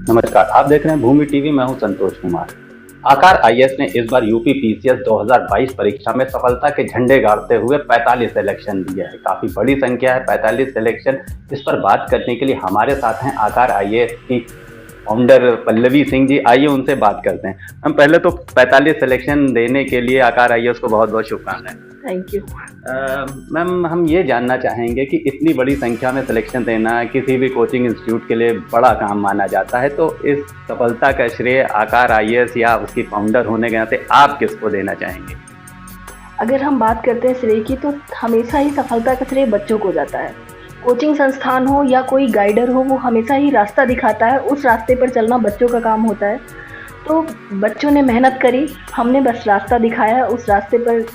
नमस्कार, आप देख रहे हैं भूमि टीवी। मैं हूं संतोष कुमार। आकार आईएएस ने इस बार यूपी पीसीएस 2022 परीक्षा में सफलता के झंडे गाड़ते हुए 45 सिलेक्शन दिया है। काफी बड़ी संख्या है, 45 सिलेक्शन। इस पर बात करने के लिए हमारे साथ हैं आकार आईएएस की फाउंडर पल्लवी सिंह जी। आइए उनसे बात करते हैं। हम पहले तो 45 सिलेक्शन देने के लिए आकार आईएएस को बहुत बहुत शुभकामनाएं। Thank you. मैम, हम ये जानना चाहेंगे कि इतनी बड़ी संख्या में सिलेक्शन देना किसी भी कोचिंग इंस्टीट्यूट के लिए बड़ा काम माना जाता है, तो इस सफलता का श्रेय आकार आईएएस या उसकी फाउंडर होने के नाते आप किसको देना चाहेंगे? अगर हम बात करते हैं श्रेय की, तो हमेशा ही सफलता का श्रेय बच्चों को जाता है। कोचिंग संस्थान हो या कोई गाइडर हो, वो हमेशा ही रास्ता दिखाता है, उस रास्ते पर चलना बच्चों का काम होता है। तो बच्चों ने मेहनत करी, हमने बस रास्ता दिखाया। उस रास्ते पर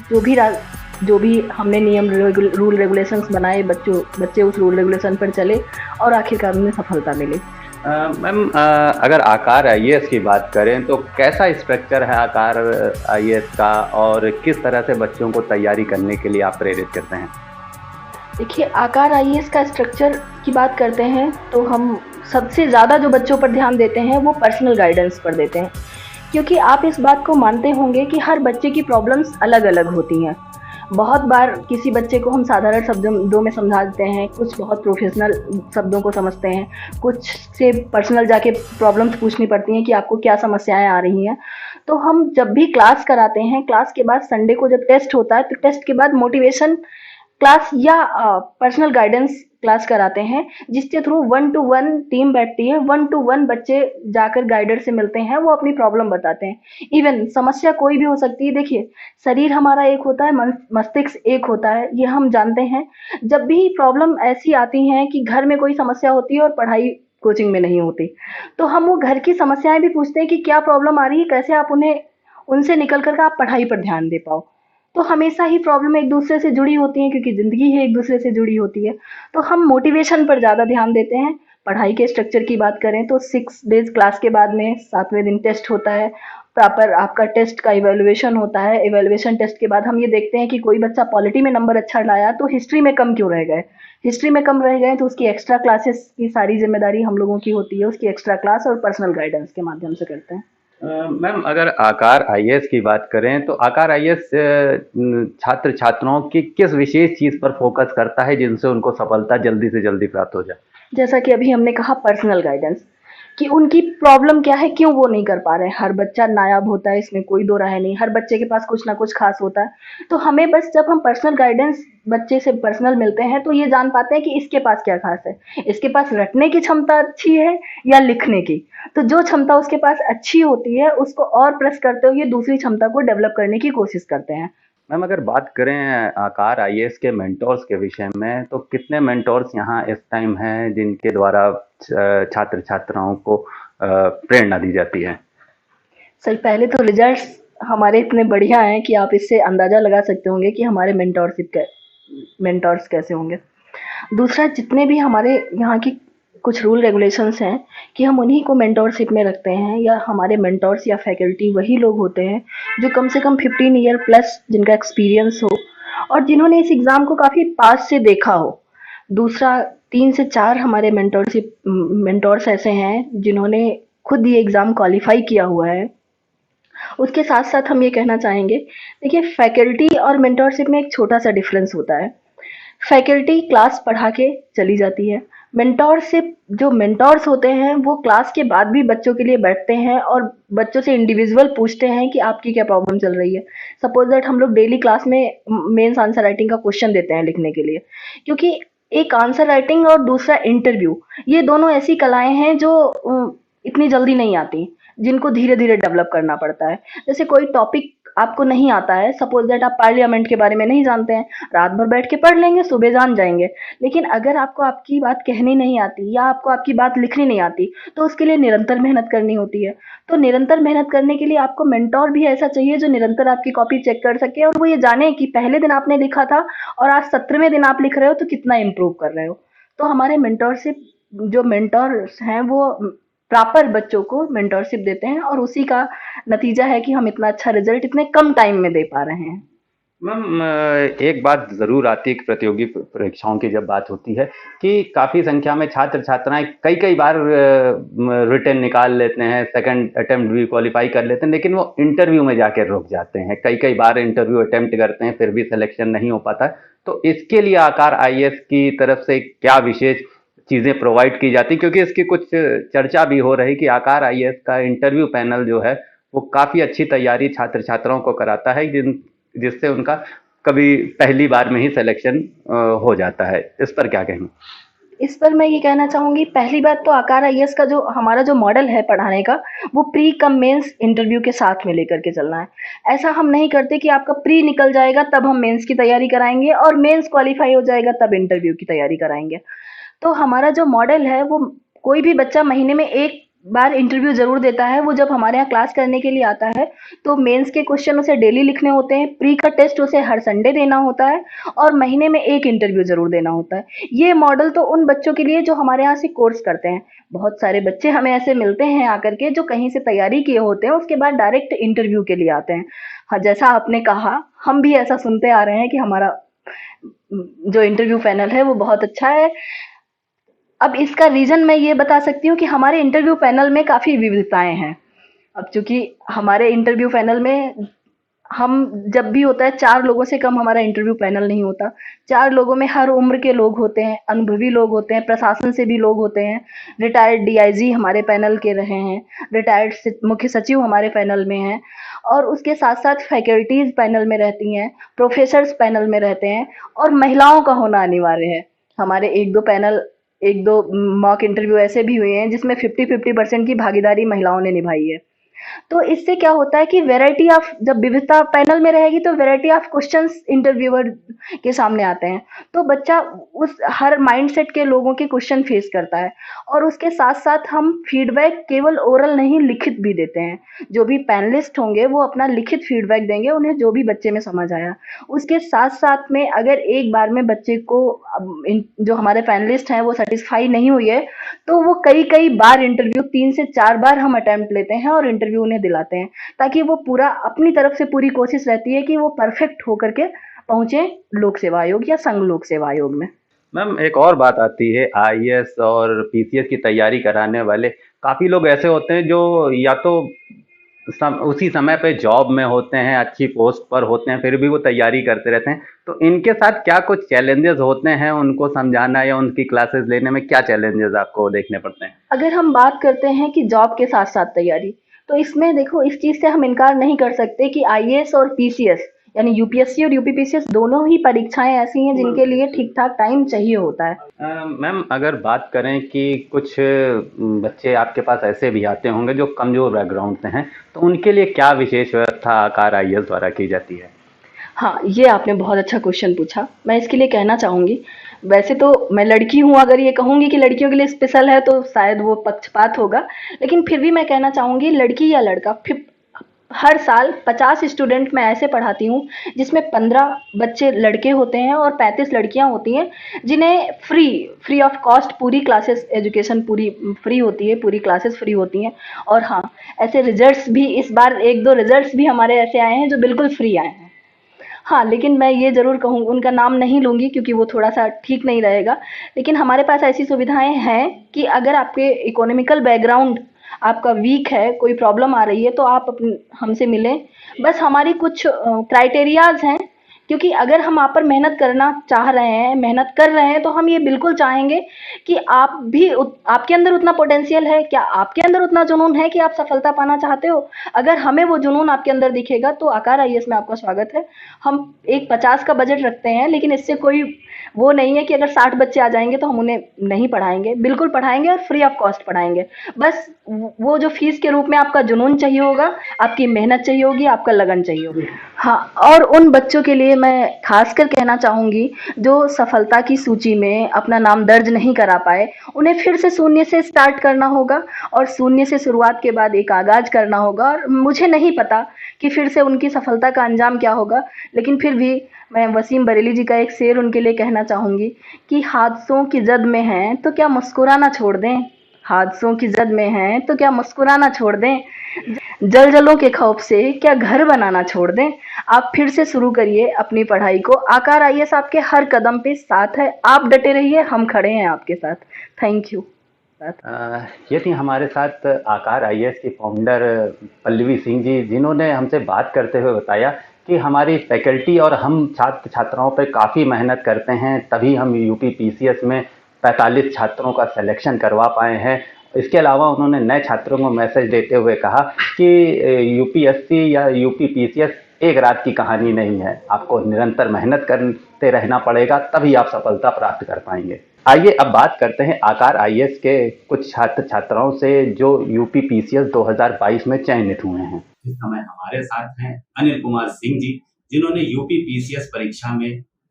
जो भी हमने नियम रूल रेगुलेशंस बनाए, बच्चे उस रूल रेगुलेशन पर चले और आखिरकार उन्हें सफलता मिली। मैम, अगर आकार आईएएस की बात करें तो कैसा स्ट्रक्चर है आकार आईएएस का, और किस तरह से बच्चों को तैयारी करने के लिए आप प्रेरित करते हैं? देखिए, आकार आईएएस का स्ट्रक्चर की बात करते हैं तो हम सबसे ज़्यादा जो बच्चों पर ध्यान देते हैं वो पर्सनल गाइडेंस पर देते हैं, क्योंकि आप इस बात को मानते होंगे कि हर बच्चे की प्रॉब्लम्स अलग अलग होती हैं। बहुत बार किसी बच्चे को हम साधारण शब्दों में समझा देते हैं, कुछ बहुत प्रोफेशनल शब्दों को समझते हैं, कुछ से पर्सनल जाके प्रॉब्लम्स पूछनी पड़ती हैं कि आपको क्या समस्याएं आ रही हैं। तो हम जब भी क्लास कराते हैं, क्लास के बाद संडे को जब टेस्ट होता है, तो टेस्ट के बाद मोटिवेशन क्लास या पर्सनल गाइडेंस क्लास कराते हैं, जिसके थ्रू 1 to 1 टीम बैठती है। 1 to 1 बच्चे जाकर गाइडर से मिलते हैं, वो अपनी प्रॉब्लम बताते हैं। इवन समस्या कोई भी हो सकती है। देखिए, शरीर हमारा एक होता है, मस्तिष्क एक होता है, ये हम जानते हैं। जब भी प्रॉब्लम ऐसी आती हैं कि घर में कोई समस्या होती है और पढ़ाई कोचिंग में नहीं होती, तो हम वो घर की समस्याएं भी पूछते हैं कि क्या प्रॉब्लम आ रही है, कैसे आप उनसे निकल कर आप पढ़ाई पर ध्यान दे पाओ। तो हमेशा ही प्रॉब्लम एक दूसरे से जुड़ी होती हैं, क्योंकि ज़िंदगी ही एक दूसरे से जुड़ी होती है। तो हम मोटिवेशन पर ज़्यादा ध्यान देते हैं। पढ़ाई के स्ट्रक्चर की बात करें तो 6 डेज़ क्लास के बाद में 7वें दिन टेस्ट होता है। प्रॉपर आपका टेस्ट का इवैल्यूएशन होता है। इवैल्यूएशन टेस्ट के बाद हम ये देखते हैं कि कोई बच्चा पॉलिटी में नंबर अच्छा लाया तो हिस्ट्री में कम क्यों रह गए। हिस्ट्री में कम रह गए तो उसकी एक्स्ट्रा क्लासेस की सारी जिम्मेदारी हम लोगों की होती है। उसकी एक्स्ट्रा क्लास और पर्सनल गाइडेंस के माध्यम से करते हैं। मैम, अगर आकार आईएएस की बात करें तो आकार आईएएस छात्र छात्राओं की किस विशेष चीज़ पर फोकस करता है जिनसे उनको सफलता जल्दी से जल्दी प्राप्त हो जाए? जैसा कि अभी हमने कहा, पर्सनल गाइडेंस, कि उनकी प्रॉब्लम क्या है, क्यों वो नहीं कर पा रहे हैं। हर बच्चा नायाब होता है, इसमें कोई दो राय नहीं। हर बच्चे के पास कुछ ना कुछ खास होता है। तो हमें बस जब हम पर्सनल गाइडेंस बच्चे से पर्सनल मिलते हैं तो ये जान पाते हैं कि इसके पास क्या खास है। इसके पास रटने की क्षमता अच्छी है या लिखने की। तो जो क्षमता उसके पास अच्छी होती है, उसको और प्रेस करते हुए दूसरी क्षमता को डेवलप करने की कोशिश करते हैं। मैम, अगर बात करें आकार आईएएस के मेंटोर्स के विषय में, तो कितने मेंटोर्स यहाँ इस टाइम हैं जिनके द्वारा छात्र छात्राओं को प्रेरणा दी जाती है? सर, पहले तो रिजल्ट्स हमारे इतने बढ़िया हैं कि आप इससे अंदाज़ा लगा सकते होंगे कि हमारे मेंटोर्स कैसे होंगे। दूसरा, जितने भी हमारे यहाँ की कुछ रूल रेगुलेशंस हैं कि हम उन्हीं को मेंटोरशिप में रखते हैं, या हमारे मेंटोर्स या फैकल्टी वही लोग होते हैं जो कम से कम 15 ईयर प्लस जिनका एक्सपीरियंस हो और जिन्होंने इस एग्ज़ाम को काफ़ी पास से देखा हो। दूसरा, 3 से 4 हमारे मेंटोर्स ऐसे हैं जिन्होंने खुद ये एग्ज़ाम क्वालिफाई किया हुआ है। उसके साथ साथ हम ये कहना चाहेंगे, देखिए, फैकल्टी और मेंटोरशिप में एक छोटा सा डिफरेंस होता है। फैकल्टी क्लास पढ़ा के चली जाती है। मेंटोरशिप, जो मेंटोर्स होते हैं, वो क्लास के बाद भी बच्चों के लिए बैठते हैं और बच्चों से इंडिविजुअल पूछते हैं कि आपकी क्या प्रॉब्लम चल रही है। सपोज दैट हम लोग डेली क्लास में मेंस आंसर राइटिंग का क्वेश्चन देते हैं लिखने के लिए, क्योंकि एक आंसर राइटिंग और दूसरा इंटरव्यू, ये दोनों ऐसी कलाएं हैं जो इतनी जल्दी नहीं आती, जिनको धीरे धीरे डेवलप करना पड़ता है। जैसे कोई टॉपिक आपको नहीं आता है, सपोज दैट आप पार्लियामेंट के बारे में नहीं जानते हैं, रात भर बैठ के पढ़ लेंगे, सुबह जान जाएंगे। लेकिन अगर आपको आपकी बात कहनी नहीं आती या आपको आपकी बात लिखनी नहीं आती, तो उसके लिए निरंतर मेहनत करनी होती है। तो निरंतर मेहनत करने के लिए आपको मेंटोर भी ऐसा चाहिए जो निरंतर आपकी कॉपी चेक कर सके और वो ये जाने कि पहले दिन आपने लिखा था और आज 17वें दिन आप लिख रहे हो तो कितना इम्प्रूव कर रहे हो। तो हमारे जो मेंटोर्स हैं वो प्रॉपर बच्चों को मेंटोरशिप देते हैं और उसी का नतीजा है कि हम इतना अच्छा रिजल्ट इतने कम टाइम में दे पा रहे हैं। मैम एक बात ज़रूर आती है कि प्रतियोगी परीक्षाओं की जब बात होती है कि काफ़ी संख्या में छात्र छात्राएं कई कई बार रिटर्न निकाल लेते हैं, सेकंड अटेम्प्ट भी क्वालिफाई कर लेते हैं, लेकिन वो इंटरव्यू में जाकर रुक जाते हैं। कई कई बार इंटरव्यू अटेम्प्ट करते हैं, फिर भी सिलेक्शन नहीं हो पाता है। तो इसके लिए आकार आईएएस की तरफ से क्या विशेष चीज़ें प्रोवाइड की जाती, क्योंकि इसकी कुछ चर्चा भी हो रही कि आकार आईएएस का इंटरव्यू पैनल जो है वो काफ़ी अच्छी तैयारी छात्र छात्राओं को कराता है, जिससे उनका कभी पहली बार में ही सिलेक्शन हो जाता है। इस पर क्या कहेंगे? इस पर मैं ये कहना चाहूँगी, पहली बात तो आकार आईएएस का जो हमारा जो मॉडल है पढ़ाने का, वो प्री कम मेंस इंटरव्यू के साथ में लेकर के चलना है। ऐसा हम नहीं करते कि आपका प्री निकल जाएगा तब हम मेंस की तैयारी कराएँगे और मेंस क्वालीफाई हो जाएगा तब इंटरव्यू की तैयारी कराएँगे। तो हमारा जो मॉडल है वो, कोई भी बच्चा महीने में एक बार इंटरव्यू ज़रूर देता है। वो जब हमारे यहाँ क्लास करने के लिए आता है तो मेंस के क्वेश्चन उसे डेली लिखने होते हैं, प्री का टेस्ट उसे हर संडे देना होता है और महीने में एक इंटरव्यू ज़रूर देना होता है। ये मॉडल तो उन बच्चों के लिए जो हमारे यहाँ से कोर्स करते हैं। बहुत सारे बच्चे हमें ऐसे मिलते हैं आकर के जो कहीं से तैयारी किए होते हैं, उसके बाद डायरेक्ट इंटरव्यू के लिए आते हैं। हाँ, जैसा आपने कहा, हम भी ऐसा सुनते आ रहे हैं कि हमारा जो इंटरव्यू पैनल है वो बहुत अच्छा है। अब इसका रीज़न मैं ये बता सकती हूँ कि हमारे इंटरव्यू पैनल में काफ़ी विविधताएँ हैं। अब चूँकि हमारे इंटरव्यू पैनल में हम जब भी होता है 4 लोगों से कम हमारा इंटरव्यू पैनल नहीं होता। 4 लोगों में हर उम्र के लोग होते हैं, अनुभवी लोग होते हैं, प्रशासन से भी लोग होते हैं, रिटायर्ड डीआईजी हमारे पैनल के रहे हैं, रिटायर्ड मुख्य सचिव हमारे पैनल में हैं और उसके साथ-साथ फैकल्टीज़ पैनल में रहती हैं, प्रोफ़ेसर्स पैनल में रहते हैं और महिलाओं का होना अनिवार्य है। हमारे 1-2 पैनल, 1-2 मॉक इंटरव्यू ऐसे भी हुए हैं जिसमें 50-50% की भागीदारी महिलाओं ने निभाई है। तो इससे क्या होता है कि वैरायटी ऑफ, जब विविधता पैनल में रहेगी तो वैरायटी ऑफ क्वेश्चंस इंटरव्यूअर के सामने आते हैं। तो बच्चा उस हर माइंडसेट के लोगों के क्वेश्चन फेस करता है और उसके साथ-साथ हम फीडबैक केवल ओरल नहीं, लिखित भी देते हैं। जो भी पैनलिस्ट होंगे वो अपना लिखित फीडबैक देंगे, उन्हें जो भी बच्चे में समझ आया। उसके साथ-साथ में अगर एक बार में बच्चे को जो हमारे पैनलिस्ट हैं वो सैटिस्फाई नहीं हुई है, तो वो कई-कई बार इंटरव्यू, 3 से 4 बार हम अटेम्प्ट लेते हैं और इंटरव्यू उन्हें दिलाते हैं, ताकि वो पूरा अपनी तरफ से पूरी कोशिश रहती है कि वो परफेक्ट होकर के पहुँचे लोक सेवा आयोग या संघ लोक सेवा आयोग में। मैम एक और बात आती है, आईएएस और पीसीएस की तैयारी कराने वाले काफ़ी लोग ऐसे होते हैं जो या तो उसी समय पे जॉब में होते हैं, अच्छी पोस्ट पर होते हैं, फिर भी वो तैयारी करते रहते हैं। तो इनके साथ क्या कुछ चैलेंजेस होते हैं, उनको समझाना या उनकी क्लासेस लेने में क्या चैलेंजेस आपको देखने पड़ते हैं? अगर हम बात करते हैं कि जॉब के साथ-साथ तैयारी, तो इसमें देखो, इस चीज़ से हम इनकार नहीं कर सकते कि आईएएस और पीसीएस यानी यूपीएससी और यूपीपीसीएस दोनों ही परीक्षाएँ ऐसी हैं जिनके लिए ठीक-ठाक टाइम चाहिए होता है। मैम अगर बात करें कि कुछ बच्चे आपके पास ऐसे भी आते होंगे जो कमज़ोर बैकग्राउंड से हैं, तो उनके लिए क्या विशेष व्यवस्था आकार आईएएस द्वारा की जाती है? हाँ, ये आपने बहुत अच्छा क्वेश्चन पूछा। मैं इसके लिए कहना चाहूँगी, वैसे तो मैं लड़की हूँ, अगर ये कहूँगी कि लड़कियों के लिए स्पेशल है तो शायद वो पक्षपात होगा। लेकिन फिर भी मैं कहना चाहूँगी, लड़की या लड़का, हर साल 50 स्टूडेंट मैं ऐसे पढ़ाती हूँ जिसमें 15 बच्चे लड़के होते हैं और 35 लड़कियाँ होती हैं, जिन्हें फ्री ऑफ कॉस्ट पूरी क्लासेस एजुकेशन पूरी फ्री होती है, पूरी क्लासेस फ्री होती हैं। और हाँ, ऐसे रिजल्ट्स भी इस बार 1-2 रिजल्ट्स भी हमारे ऐसे आए हैं जो बिल्कुल फ्री आए हैं। हाँ, लेकिन मैं ये ज़रूर कहूँ, उनका नाम नहीं लूँगी क्योंकि वो थोड़ा-सा ठीक नहीं रहेगा। लेकिन हमारे पास ऐसी सुविधाएँ हैं कि अगर आपके इकोनॉमिकल बैकग्राउंड आपका वीक है, कोई प्रॉब्लम आ रही है, तो आप हमसे मिलें। बस हमारी कुछ क्राइटेरियाज़ हैं, क्योंकि अगर हम आप पर मेहनत करना चाह रहे हैं, मेहनत कर रहे हैं, तो हम ये बिल्कुल चाहेंगे कि आप भी आपके अंदर उतना पोटेंशियल है, क्या आपके अंदर उतना जुनून है कि आप सफलता पाना चाहते हो? अगर हमें वो जुनून आपके अंदर दिखेगा तो आकार आईएएस में आपका स्वागत है। हम एक 50 का बजट रखते हैं, लेकिन इससे कोई वो नहीं है कि अगर 60 बच्चे आ जाएँगे तो हम उन्हें नहीं पढ़ाएँगे। बिल्कुल पढ़ाएँगे और फ्री ऑफ कॉस्ट पढ़ाएँगे। बस वो जो फीस के रूप में आपका जुनून चाहिए होगा, आपकी मेहनत चाहिए होगी, आपका लगन चाहिए होगी। हाँ, और उन बच्चों के लिए मैं खासकर कहना चाहूँगी जो सफलता की सूची में अपना नाम दर्ज नहीं करा पाए, उन्हें फिर से शून्य से स्टार्ट करना होगा और शून्य से शुरुआत के बाद एक आगाज़ करना होगा। और मुझे नहीं पता कि फिर से उनकी सफलता का अंजाम क्या होगा, लेकिन फिर भी मैं वसीम बरेली जी का एक शेर उनके लिए कहना चाहूँगी कि हादसों की जद में हैं तो क्या मुस्कुराना छोड़ दें। हादसों की जद में हैं तो क्या मुस्कुराना छोड़ दें? जलजलों के खौफ से क्या घर बनाना छोड़ दें? आप फिर से शुरू करिए अपनी पढ़ाई को। आकार आईएएस आपके हर कदम पे साथ है। आप डटे रहिए, हम खड़े हैं आपके साथ। Thank you. ये थी हमारे साथ आकार आईएएस की फाउंडर पल्लवी सिंह जी, जिन्होंने हमसे बात करते हुए बताया कि हमारी फैकल्टी और हम छात्र छात्राओं पे काफ़ी मेहनत करते हैं, तभी हम यूपी पीसीएस में 45 छात्रों का सिलेक्शन करवा पाए हैं। इसके अलावा उन्होंने नए छात्रों को मैसेज देते हुए कहा कि यूपीएससी या यूपी पीसीएस एक रात की कहानी नहीं है, आपको निरंतर मेहनत करते रहना पड़ेगा, तभी आप सफलता प्राप्त कर पाएंगे। आइए अब बात करते हैं आकार आईएएस के कुछ छात्र छात्राओं से जो यूपी पीसीएस 2022 में चयनित हुए हैं। इस समय हमारे साथ हैं अनिल कुमार सिंह जी, जिन्होंने यूपी पीसीएस परीक्षा में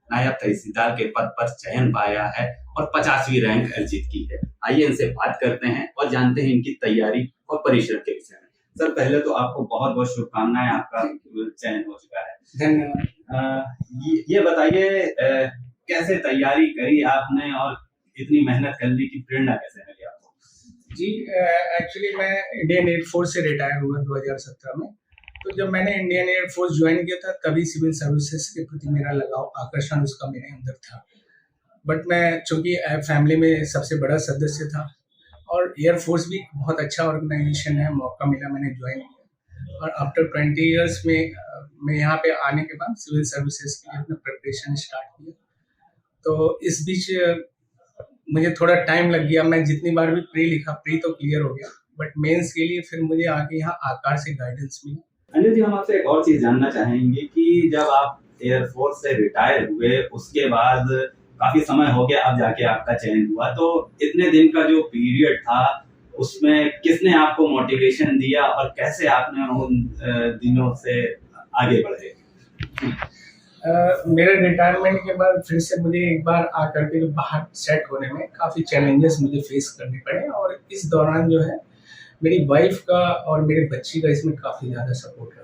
नायब तहसीलदार के पद पर चयन पाया है और 50वीं रैंक अर्जित की है। आइए इनसे बात करते हैं और जानते हैं इनकी तैयारी और परिश्रम के विषय में। सर, पहले तो आपको बहुत बहुत शुभकामनाएं, आपका चयन हो चुका है। धन्यवाद। ये बताइए कैसे तैयारी करी आपने और इतनी मेहनत करने की प्रेरणा कैसे मिली आपको? जी, एक्चुअली मैं इंडियन एयरफोर्स से रिटायर हुआ 2017 में। तो जब मैंने इंडियन एयरफोर्स ज्वाइन किया था तभी सिविल सर्विसेज के प्रति मेरा लगाव, आकर्षण उसका मेरे अंदर था। बट मैं चूंकि फैमिली में सबसे बड़ा सदस्य था और एयरफोर्स भी बहुत अच्छा ऑर्गेनाइजेशन है, मौका मिला, मैंने ज्वाइन किया। और आफ्टर 20 ईयर्स में मैं यहाँ पे आने के बाद सिविल सर्विसेज के लिए अपना प्रिपरेशन स्टार्ट किया। तो इस बीच मुझे थोड़ा टाइम लग गया। मैं जितनी बार भी प्री लिखा, प्री तो क्लियर हो गया, बट मेंस के लिए फिर मुझे आके यहाँ आकार से गाइडेंस मिली। अनिल जी, हम आपसे एक और चीज जानना चाहेंगे कि जब आप एयरफोर्स से रिटायर हुए उसके बाद काफी समय हो गया, अब जाके आपका चयन हुआ, तो इतने दिन का जो पीरियड था उसमें किसने आपको मोटिवेशन दिया और कैसे आपने उन दिनों से आगे बढ़े? मेरे रिटायरमेंट के बाद फिर से मुझे एक बार आकर के जो बाहर सेट होने में काफ़ी चैलेंजेस मुझे फेस करने पड़े और इस दौरान जो है मेरी वाइफ का और मेरे बच्ची का इसमें काफ़ी ज़्यादा सपोर्ट रहा।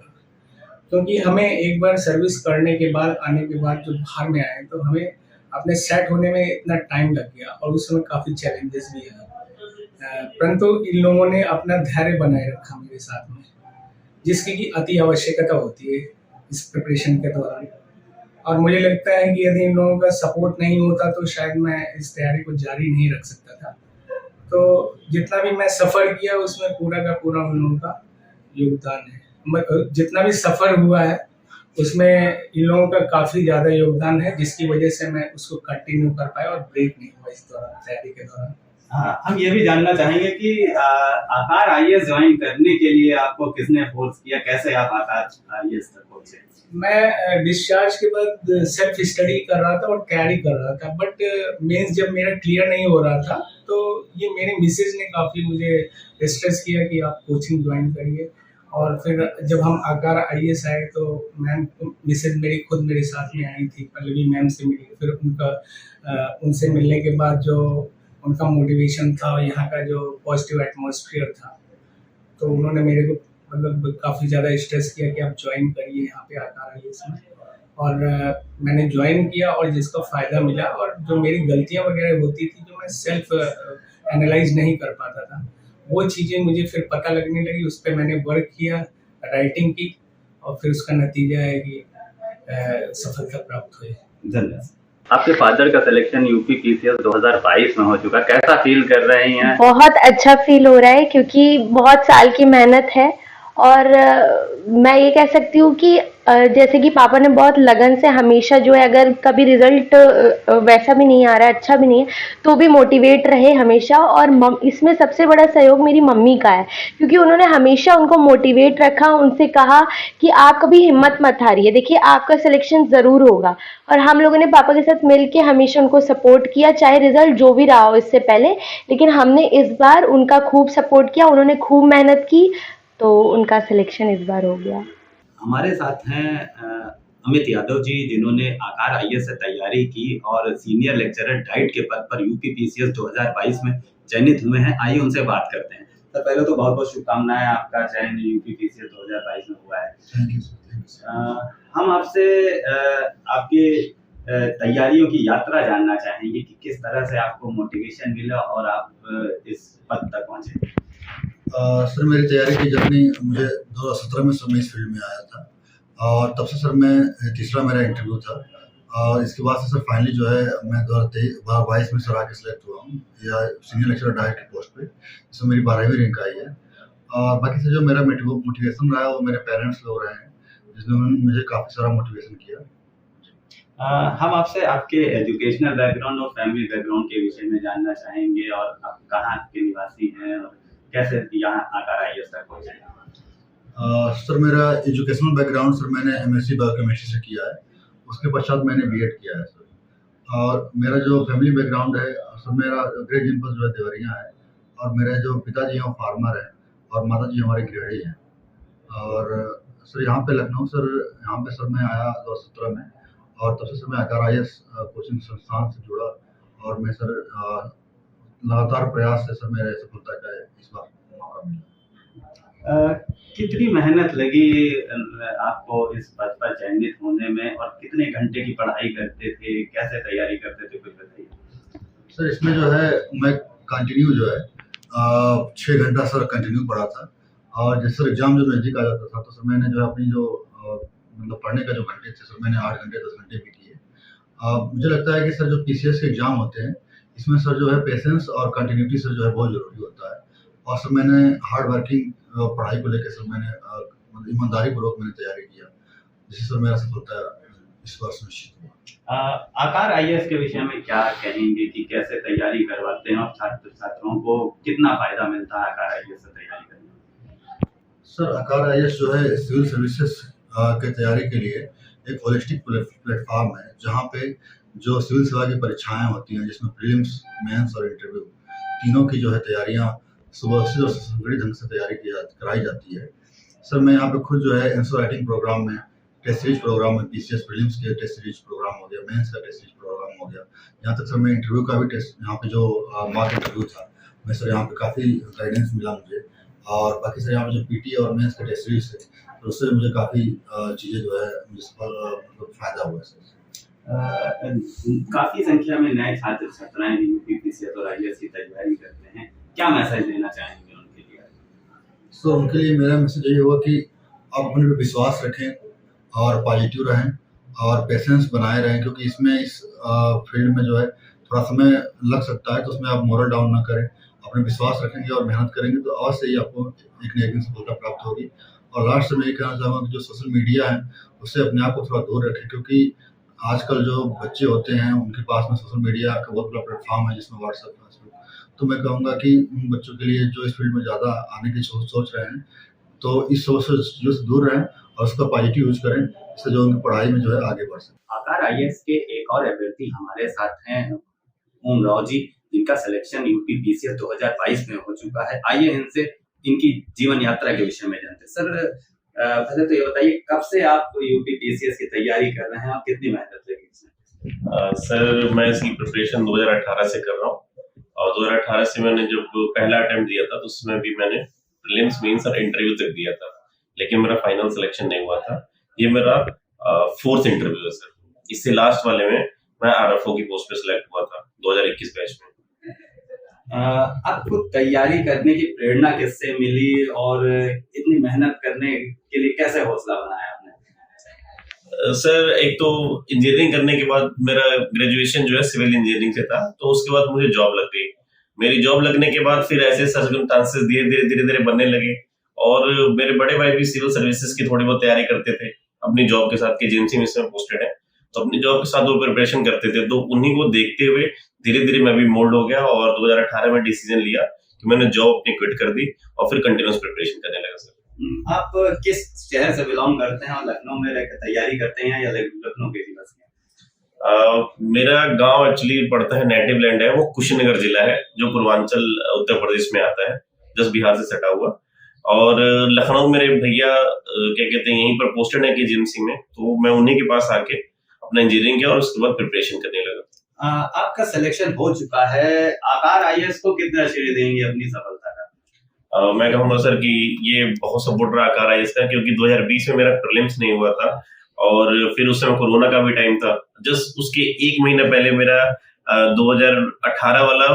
क्योंकि हमें एक बार सर्विस करने के बाद, आने के बाद जो बाहर में आए, तो हमें अपने सेट होने में इतना टाइम लग गया और उस समय काफ़ी चैलेंजेस भी आए। परंतु इन लोगों ने अपना धैर्य बनाए रखा मेरे साथ में, जिसकी कि अति आवश्यकता होती है इस प्रिपरेशन के दौरान। और मुझे लगता है कि यदि इन लोगों का सपोर्ट नहीं होता तो शायद मैं इस तैयारी को जारी नहीं रख सकता था। तो जितना भी मैं सफ़र किया उसमें पूरा का पूरा उन लोगों का योगदान है। जितना भी सफ़र हुआ है उसमें इन लोगों का काफ़ी ज़्यादा योगदान है, जिसकी वजह से मैं उसको कंटिन्यू कर पाया और ब्रेक नहीं हुआ इस दौरान, तैयारी के दौरान। हाँ, हम ये भी जानना चाहेंगे कि आकार आईएएस ज्वाइन करने के लिए आपको किसने फोर्स किया, कैसे आप आकार आईएएस तक पहुंचे? मैं डिस्चार्ज के बाद सेल्फ स्टडी कर रहा था और तैयारी कर रहा था, बट मेंस जब मेरा क्लियर नहीं हो रहा था तो ये मेरे मिसेज ने काफ़ी मुझे स्ट्रेस किया कि आप कोचिंग ज्वाइन करिए। और फिर जब हम आकार आईएएस आए तो मैम, मिसेज मेरी खुद मेरे साथ में आई थी, पल्लवी मैम से मिली। फिर उनसे मिलने के बाद जो उनका मोटिवेशन था और यहाँ का जो पॉजिटिव एटमॉस्फेयर था, तो उन्होंने मेरे को मतलब काफ़ी ज़्यादा स्ट्रेस किया कि आप ज्वाइन करिए यहाँ पे आकार आईएएस में। और मैंने ज्वाइन किया और जिसका फ़ायदा मिला, और जो मेरी गलतियाँ वगैरह होती थी जो मैं सेल्फ एनालाइज नहीं कर पाता था, वो चीज़ें मुझे फिर पता लगने लगी। उस पर मैंने वर्क किया, राइटिंग की, और फिर उसका नतीजा है कि सफलता प्राप्त हुई। धन्यवाद। आपके फादर का सिलेक्शन यूपी पीसीएस 2022 में हो चुका, कैसा फील कर रही हैं? बहुत अच्छा फील हो रहा है क्योंकि बहुत साल की मेहनत है। और मैं ये कह सकती हूँ कि जैसे कि पापा ने बहुत लगन से हमेशा जो है, अगर कभी रिजल्ट वैसा भी नहीं आ रहा है, अच्छा भी नहीं है, तो भी मोटिवेट रहे हमेशा। और इसमें सबसे बड़ा सहयोग मेरी मम्मी का है, क्योंकि उन्होंने हमेशा उनको मोटिवेट रखा, उनसे कहा कि आप कभी हिम्मत मत हारिए, देखिए आपका सिलेक्शन ज़रूर होगा। और हम लोगों ने पापा के साथ मिल के हमेशा उनको सपोर्ट किया, चाहे रिजल्ट जो भी रहा हो इससे पहले, लेकिन हमने इस बार उनका खूब सपोर्ट किया, उन्होंने खूब मेहनत की, तो उनका सिलेक्शन इस बार हो गया। हमारे साथ हैं अमित यादव जी, जिन्होंने आकार आईएएस से तैयारी की और सीनियर लेक्चरर डाइट के पद पर यूपी पीसीएस 2022 में चयनित हुए हैं। आइए उनसे बात करते हैं। तो पहले तो बहुत बहुत शुभकामनाएं, आपका चयन यूपी पीसीएस 2022 में हुआ है। हम आपसे आपके तैयारियों की यात्रा जानना चाहेंगे कि किस तरह से आपको मोटिवेशन मिला और आप इस पद तक पहुंचे। सर मेरी तैयारी की जर्नी मुझे 2017 में सर मैं इस फील्ड में आया था और तब से सर मैं तीसरा मेरा इंटरव्यू था और इसके बाद से सर फाइनली जो है मैं 2022 में सर आके सिलेक्ट हुआ हूँ या सीनियर लेक्चरर डायरेक्टर पोस्ट पे, इसमें मेरी 12वीं रैंक आई है। और बाकी से जो मेरा मोटिवेशन रहा है वो मेरे पेरेंट्स लोग रहे हैं जिन्होंने मुझे काफ़ी सारा मोटिवेशन किया। हम आपसे आपके एजुकेशनल बैकग्राउंड और फैमिली बैकग्राउंड के विषय में जानना चाहेंगे और आप कहाँ के निवासी हैं और कैसे यहाँ आकर IAS तक पहुँचे। सर मेरा एजुकेशनल बैकग्राउंड सर मैंने MSc बायोकेमिस्ट्री से किया है, उसके पश्चात मैंने B.Ed किया है सर। और मेरा जो फैमिली बैकग्राउंड है सर मेरा ग्रेट जनपद जो है देवरिया है और मेरे जो पिताजी हैं वो फार्मर हैं और माता जी हमारे गृहिणी हैं। और सर यहाँ पे लखनऊ सर यहाँ पे सर मैं आया 2017 में और तब से सर मैं आकार IAS कोचिंग संस्थान से जुड़ा और मैं सर लगातार प्रयास से सर मेरे सफलता का इस बार मौका मिला। कितनी मेहनत लगी आपको इस पद पर चयनित होने में और कितने घंटे की पढ़ाई करते थे, कैसे तैयारी करते थे, कुछ बताइए। सर इसमें जो है मैं कंटिन्यू जो है 6 घंटा सर कंटिन्यू पढ़ा था और जैसे सर एग्जाम जब नज़दीक आ जाता था तो सर मैंने जो अपनी जो मतलब पढ़ने का जो घंटे थे सर मैंने 8 घंटे 10 घंटे भी किए। मुझे लगता है कि सर जो PCS के एग्जाम होते हैं इसमें सर जो है पेशेंस और कंटिन्यूटी सर जो है बहुत ज़रूरी होता है और सर मैंने हार्ड वर्किंग पढ़ाई को लेकर सर मैंने ईमानदारी पूर्वक मैंने तैयारी किया जिससे सर मेरा सफलता इस बार सुनिश्चित हुआ। आकार IAS के विषय में क्या कहेंगे कि कैसे तैयारी करवाते हैं और छात्र छात्राओं को कितना फायदा मिलता है आकार IAS से तैयारी करने में। सर आकार IAS जो है सिविल सर्विसेज के तैयारी के लिए एक होलिस्टिक प्लेटफॉर्म है जहाँ पे जो सिविल सेवा की परीक्षाएं होती हैं जिसमें प्रीलिम्स, मेंस और इंटरव्यू तीनों की जो है तैयारियां सुव्यवस्थित और संगठित ढंग से तैयारी कराई जाती है। सर मैं यहाँ पे खुद जो है आंसर राइटिंग प्रोग्राम में, टेस्ट सीरीज प्रोग्राम में, PCS प्रीलिम्स के टेस्ट सीरीज प्रोग्राम हो गया, मेंस का टेस्ट सीरीज प्रोग्राम हो गया, यहाँ तक सर मैं इंटरव्यू का भी टेस्ट यहाँ पे जो मॉक इंटरव्यू था मैं सर यहाँ पे काफ़ी गाइडेंस मिला मुझे और बाकी सर यहाँ पे जो PT और मेंस का टेस्ट सीरीज है तो उससे मुझे काफ़ी चीज़ें जो है मुझे मतलब फ़ायदा हुआ है सर। काफी संख्या में नए छात्र छात्राएं UP PCS और IAS की तैयारी करते हैं, क्या मैसेज देना चाहेंगे उनके लिए? सो उनके लिए मेरा मैसेज यही होगा कि आप अपने पे विश्वास रखें और पॉजिटिव रहें और पेशेंस बनाए रहें क्योंकि इसमें इस फील्ड में जो है थोड़ा समय लग सकता है तो उसमें आप मोरल डाउन ना करें, अपने विश्वास रखेंगे और मेहनत करेंगे तो अवश्य ही आपको एक न एक दिन सफलता प्राप्त होगी। और लास्ट में ये कहना चाहूँगा कि जो सोशल मीडिया है उससे अपने आप को थोड़ा दूर रखें क्योंकि आजकल जो बच्चे होते हैं उनके पास में सोशल मीडिया का बहुत बड़ा प्लेटफॉर्म है जिसमें व्हाट्सएप, फेसबुक, तो मैं कहूँगा कि उन बच्चों के लिए जो इस फील्ड में ज़्यादा आने की सोच रहे हैं तो इस सोच से दूर रहें और उसका पॉजिटिव यूज करें इससे जो उनकी पढ़ाई में जो है आगे बढ़ सके। आकार IAS के एक और अभ्यर्थी हमारे साथ हैं ओम राव जी, जिनका सिलेक्शन UP PCS 2022 में हो चुका है। आइए इनसे इनकी जीवन यात्रा के विषय में जानते हैं। सर पहले तो ये बताइए कब से आप UP PCS की तैयारी कर रहे हैं और कितनी मेहनत लगी इसमें? सर मैं इसकी प्रिपरेशन 2018 से कर रहा हूँ और 2018 से मैंने जब पहला अटेम्प्ट दिया था तो उसमें भी मैंने प्रीलिम्स, मेंस और इंटरव्यू तक दिया था लेकिन मेरा फाइनल सिलेक्शन नहीं हुआ था। ये मेरा 4th इंटरव्यू है सर। इससे लास्ट वाले में मैं RFO की पोस्ट पे सिलेक्ट हुआ था 2021 बैच में। आपको तैयारी करने की प्रेरणा किससे मिली और इतनी मेहनत करने के लिए कैसे हौसला बनाया आपने? सर एक तो इंजीनियरिंग करने के बाद मेरा ग्रेजुएशन जो है सिविल इंजीनियरिंग से था तो उसके बाद मुझे जॉब लग गई। मेरी जॉब लगने के बाद फिर ऐसे सर्कमस्टेंसेस धीरे-धीरे बनने लगे और मेरे बड़े भाई भी सिविल सर्विसेज की थोड़ी बहुत तैयारी करते थे अपनी जॉब के साथ कि एजेंसी में इसमें पोस्टेड है तो अपनी जॉब के साथ वो प्रिपरेशन करते थे तो उन्हीं को देखते हुए धीरे-धीरे मैं भी मोल्ड हो गया और 2018 में डिसीजन लिया कि मैंने जॉब अपनी क्विट कर दी और फिर कंटिन्यूस प्रिपरेशन करने लगा सर। आप किस शहर से बिलोंग करते हैं और लखनऊ में रहकर तैयारी करते हैं या लखनऊ के बस में? मेरा गांव एक्चुअली पड़ता है, नेटिव लैंड है वो कुशीनगर जिला है जो पूर्वांचल उत्तर प्रदेश में आता है, जस्ट बिहार से सटा हुआ। और लखनऊ मेरे भैया क्या कहते हैं यहीं पर पोस्टेड है कि एजेंसी में, तो मैं उन्हीं के पास आके अपना इंजीनियरिंग किया और उसके बाद प्रिपरेशन करने लगा। आपका सिलेक्शन हो चुका है, आकार IAS को कितना श्रेय देंगे अपनी सफलता का? मैं कहूँगा सर कि ये बहुत सपोर्ट रहा आकार IAS का क्योंकि 2020 में मेरा प्रीलिम्स नहीं हुआ था और फिर उस समय कोरोना का भी टाइम था। जस्ट उसके 1 महीना पहले मेरा 2018 वाला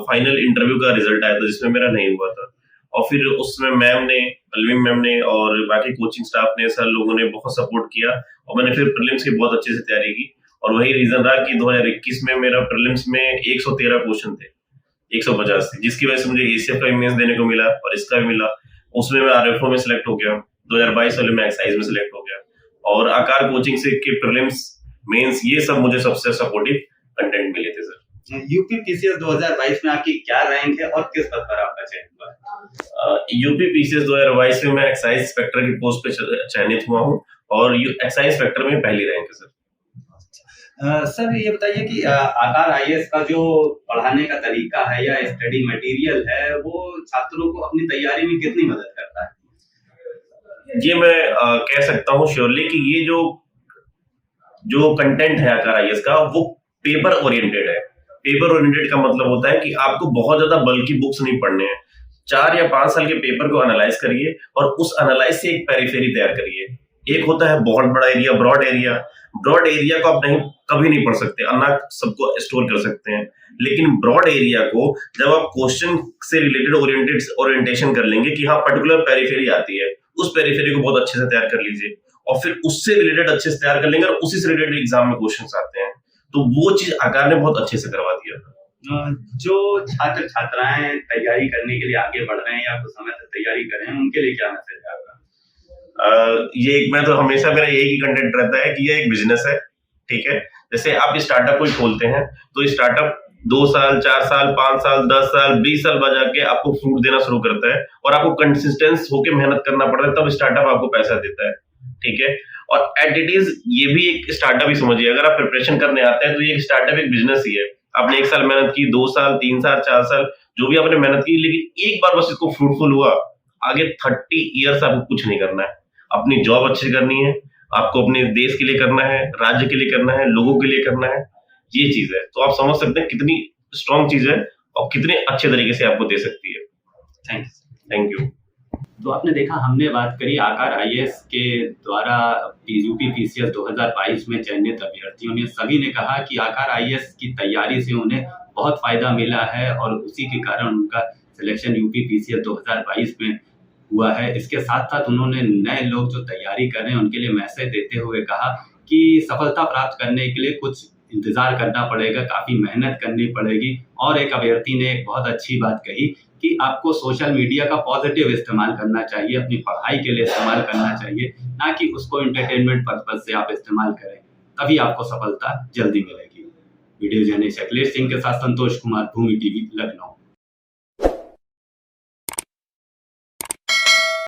फाइनल इंटरव्यू का रिजल्ट आया था, जिसमें मेरा नहीं हुआ था। और फिर उस समय मैम ने, अलवीम मैम ने और बाकी कोचिंग स्टाफ ने, सर लोगों ने बहुत सपोर्ट किया और मैंने फिर प्रीलिम्स की बहुत अच्छे से तैयारी की। और वही रीजन रहा कि 2021 में मेरा प्रीलिम्स में 113 क्वेश्चन थे 150 थे, जिसकी वजह से मुझे एसीएफ का मेंस देने को मिला और इसका भी मिला। उसमें मैं आरएफओ में सिलेक्ट हो गया, 2022 वाले में एक्साइज में सिलेक्ट हो गया, और आकार कोचिंग से के प्रीलिम्स, मेंस, ये सब मुझे सबसे सपोर्टिव कंटेंट मिले थे सर। यूपी पीसीएस 2022 में आपकी क्या रैंक है और किस पद पर आपका चयन हुआ है? यूपी पीसीएस 2022 में मैं एक्साइज इंस्पेक्टर की पोस्ट पे चयनित हुआ हूँ और एक्साइज इंस्पेक्टर में पहली रैंक है सर। सर ये बताइए कि आकार आईएएस का जो पढ़ाने का तरीका है या स्टडी मटेरियल है, वो छात्रों को अपनी तैयारी में कितनी मदद करता है? ये मैं कह सकता हूँ श्योरली कि ये जो कंटेंट है आकार आईएएस का, वो पेपर ओरिएंटेड है। पेपर ओरिएंटेड का मतलब होता है कि आपको बहुत ज्यादा बल्कि बुक्स नहीं पढ़ने हैं। 4 या 5 साल के पेपर को एनालाइज करिए और उस एनालाइज से एक पेरिफेरी तैयार करिए। एक होता है बहुत बड़ा area, broad area. Broad area को आप कभी नहीं पढ़ सकते, ना सबको स्टोर कर सकते हैं, लेकिन ब्रॉड एरिया को जब आप क्वेश्चन से रिलेटेड ओरिएंटेशन कर लेंगे कि हाँ पर्टिकुलर पेरिफेरी आती है, उस पेरिफेरी को बहुत अच्छे से तैयार कर लीजिए और फिर उससे रिलेटेड अच्छे से तैयार कर लेंगे और उसी से रिलेटेड एग्जाम में क्वेश्चंस आते हैं। तो वो चीज आकार ने बहुत अच्छे से करवा दिया था। जो छात्र छात्राएं तैयारी करने के लिए आगे बढ़ रहे हैं या कुछ समय तक तैयारी कर रहे हैं, उनके लिए क्या मैसेज है आपका? मैं तो हमेशा मेरा यही कंटेंट रहता है कि ये एक बिजनेस है, ठीक है। जैसे आप स्टार्टअप कोई खोलते हैं तो स्टार्टअप 2 साल, 4 साल, 5 साल, 10 साल, 20 साल बाद जाके आपको फ्रूट देना शुरू करता है और आपको कंसिस्टेंस होकर मेहनत करना पड़ रहा है, तब स्टार्टअप आपको पैसा देता है, ठीक है। और एट इट इज ये भी एक स्टार्टअप ही समझिए। अगर आप प्रिपरेशन करने आते हैं तो ये एक स्टार्टअप, एक बिजनेस ही है। आपने 1 साल मेहनत की, 2 साल, 3 साल, 4 साल, जो भी आपने मेहनत की, लेकिन एक बार बस इसको फ्रूटफुल हुआ, आगे 30 ईयर्स आपको कुछ नहीं करना है। अपनी जॉब अच्छी करनी है, आपको अपने देश के लिए करना है, राज्य के लिए करना है, लोगों के लिए करना है, ये चीज है। तो आप समझ सकते हैं कितनी स्ट्रॉन्ग चीज है और कितने अच्छे तरीके से आपको दे सकती है। Thank you. तो आपने देखा, हमने बात करी आकार आईएएस के द्वारा यूपी पीसीएस 2022 में चयनित अभ्यर्थियों ने। सभी ने कहा कि आकार आईएएस की तैयारी से उन्हें बहुत फायदा मिला है और उसी के कारण उनका सिलेक्शन यूपी पीसीएस 2022 में हुआ है। इसके साथ साथ उन्होंने नए लोग जो तैयारी कर रहे हैं उनके लिए मैसेज देते हुए कहा कि सफलता प्राप्त करने के लिए कुछ इंतजार करना पड़ेगा, काफी मेहनत करनी पड़ेगी। और एक अभ्यर्थी ने एक बहुत अच्छी बात कही कि आपको सोशल मीडिया का पॉजिटिव इस्तेमाल करना चाहिए, अपनी पढ़ाई के लिए इस्तेमाल करना चाहिए, ना कि उसको एंटरटेनमेंट पर्पज से आप इस्तेमाल करें, तभी आपको सफलता जल्दी मिलेगी। वीडियो जर्नलिस्ट अखिलेश सिंह के साथ संतोष कुमार, भूमि टीवी, लखनऊ।